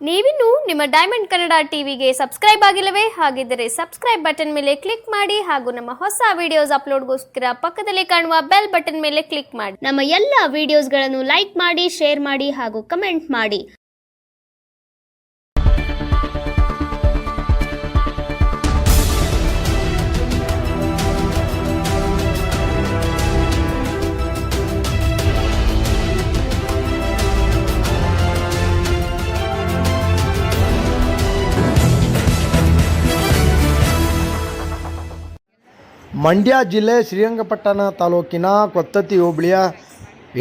ನೀವಿನ್ನು ನಿಮ್ಮ ಡೈಮಂಡ್ ಕನ್ನಡ ಟಿವಿಗೆ ಸಬ್ಸ್ಕ್ರೈಬ್ ಆಗಿಲ್ಲವೇ? ಹಾಗಿದ್ದರೆ ಸಬ್ಸ್ಕ್ರೈಬ್ ಬಟನ್ ಮೇಲೆ ಕ್ಲಿಕ್ ಮಾಡಿ ಹಾಗೂ ನಮ್ಮ ಹೊಸ ವಿಡಿಯೋಸ್ ಅಪ್ಲೋಡ್ಗೋಸ್ಕರ ಪಕ್ಕದಲ್ಲಿ ಕಾಣುವ ಬೆಲ್ ಬಟನ್ ಮೇಲೆ ಕ್ಲಿಕ್ ಮಾಡಿ. ನಮ್ಮ ಎಲ್ಲ ವಿಡಿಯೋಸ್ಗಳನ್ನು ಲೈಕ್ ಮಾಡಿ, ಶೇರ್ ಮಾಡಿ ಹಾಗೂ ಕಮೆಂಟ್ ಮಾಡಿ. ಮಂಡ್ಯ ಜಿಲ್ಲೆ ಶ್ರೀರಂಗಪಟ್ಟಣ ತಾಲೂಕಿನ ಕೊತ್ತತ್ತಿ ಹೋಬಳಿಯ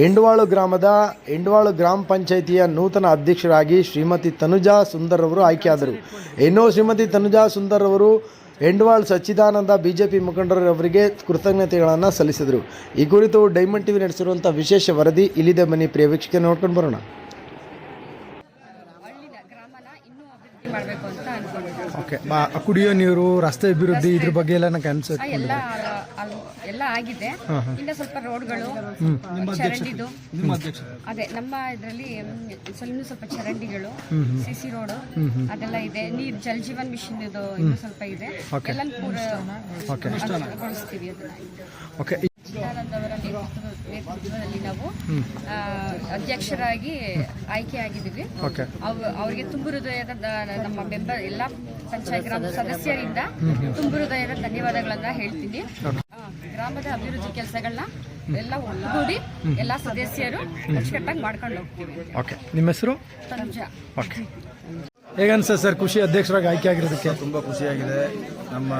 ಎಂಡವಾಳು ಗ್ರಾಮದ ಎಂಡವಾಳು ಗ್ರಾಮ ಪಂಚಾಯಿತಿಯ ನೂತನ ಅಧ್ಯಕ್ಷರಾಗಿ ಶ್ರೀಮತಿ ತನುಜಾ ಸುಂದರ್ ಅವರು ಆಯ್ಕೆಯಾದರು. ಇನ್ನು ಶ್ರೀಮತಿ ತನುಜಾ ಸುಂದರ್ ಅವರು ಎಂಡವಾಳು ಸಚ್ಚಿದಾನಂದ ಬಿಜೆಪಿ ಮುಖಂಡರವರಿಗೆ ಕೃತಜ್ಞತೆಗಳನ್ನು ಸಲ್ಲಿಸಿದರು. ಈ ಕುರಿತು ಡೈಮಂಡ್ ಟಿವಿ ನಡೆಸಿರುವಂಥ ವಿಶೇಷ ವರದಿ ಇಲ್ಲಿದೆ. ಬನ್ನಿ ಪ್ರಿಯ ವೀಕ್ಷಕ ನೋಡ್ಕೊಂಡು ಬರೋಣ. ಓಕೆ, ಕುಡಿಯೋ ನೀರು, ರಸ್ತೆ ಅಭಿವೃದ್ಧಿ, ಇದ್ರ ಬಗ್ಗೆ ಎಲ್ಲ ಅನ್ಸುತ್ತೆ ಎಲ್ಲ ಆಗಿದೆ. ಇನ್ನ ಸ್ವಲ್ಪ ರೋಡ್ಗಳು, ಚರಂಡಿದು, ಅದೇ ನಮ್ಮ ಇದರಲ್ಲಿ ಸ್ವಲ್ಪ ಚರಂಡಿಗಳು, ಸಿಸಿ ರೋಡ್ ಅದೆಲ್ಲ ಇದೆ. ನೀರು ಜಲ್ ಜೀವನ್ ಮಿಷನ್ ಇದು ಇನ್ನೂ ಸ್ವಲ್ಪ ಇದೆ. ಎಲ್ಲ ಪೂರ್ಣಗೊಳಿಸ್ತೀವಿ. ನೇತೃತ್ವದಲ್ಲಿ ನಾವು ಅಧ್ಯಕ್ಷರಾಗಿ ಆಯ್ಕೆಯಾಗಿದ್ದೀವಿ. ಅವರಿಗೆ ತುಂಬು ಹೃದಯದ ನಮ್ಮ ಮೆಂಬರ್ ಎಲ್ಲ ಪಂಚಾಯತ್ ಗ್ರಾಮ ಸದಸ್ಯರಿಂದ ತುಂಬು ಹೃದಯದ ಧನ್ಯವಾದಗಳನ್ನ ಹೇಳ್ತೀನಿ. ಗ್ರಾಮದ ಅಭಿವೃದ್ಧಿ ಕೆಲಸಗಳನ್ನ ಎಲ್ಲ ಒಟ್ಟುಗೂಡಿ ಎಲ್ಲ ಸದಸ್ಯರು ಅಚ್ಚುಕಟ್ಟಾಗಿ ಮಾಡ್ಕೊಂಡು ಹೋಗ್ತೀವಿ. ನಿಮ್ಮ ಹೆಸರು? ತನುಜಾ. ಹೇಗನ್ಸ ಸರ್ ಖುಷಿ ಅಧ್ಯಕ್ಷರಾಗಿ ಆಯ್ಕೆ ಆಗಿರೋದಕ್ಕೆ? ತುಂಬ ಖುಷಿಯಾಗಿದೆ. ನಮ್ಮ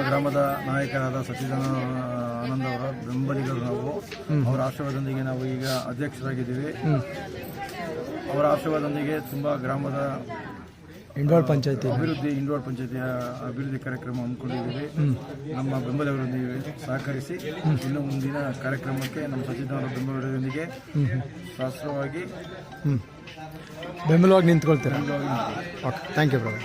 ಗ್ರಾಮದ ನಾಯಕರಾದ ಸಚ್ಚಿದಾನಂದ ಅವರ ಬೆಂಬಲಿಗರು ನಾವು. ಅವರ ಆಶೀರ್ವಾದದೊಂದಿಗೆ ನಾವು ಈಗ ಅಧ್ಯಕ್ಷರಾಗಿದ್ದೀವಿ. ಅವರ ಆಶೀರ್ವಾದದೊಂದಿಗೆ ತುಂಬ ಗ್ರಾಮದ ಎಂಡವಾಳು ಪಂಚಾಯತಿ ಪಂಚಾಯತಿಯ ಅಭಿವೃದ್ಧಿ ಕಾರ್ಯಕ್ರಮ ಹಮ್ಮಿಕೊಂಡಿದ್ದೀವಿ. ನಮ್ಮ ಬೆಂಬಲವರೊಂದಿಗೆ ಸಹಕರಿಸಿ ಇನ್ನು ಮುಂದಿನ ಕಾರ್ಯಕ್ರಮಕ್ಕೆ ನಮ್ಮ ಸಚ್ಚಿದಾನಂದ ಬೆಂಬಲವರೊಂದಿಗೆ ಶಾಸ್ತ್ರವಾಗಿ ಬೆಂಬಲವಾಗಿ ನಿಂತ್ಕೊಳ್ತೀರಾ? Okay, thank you brother.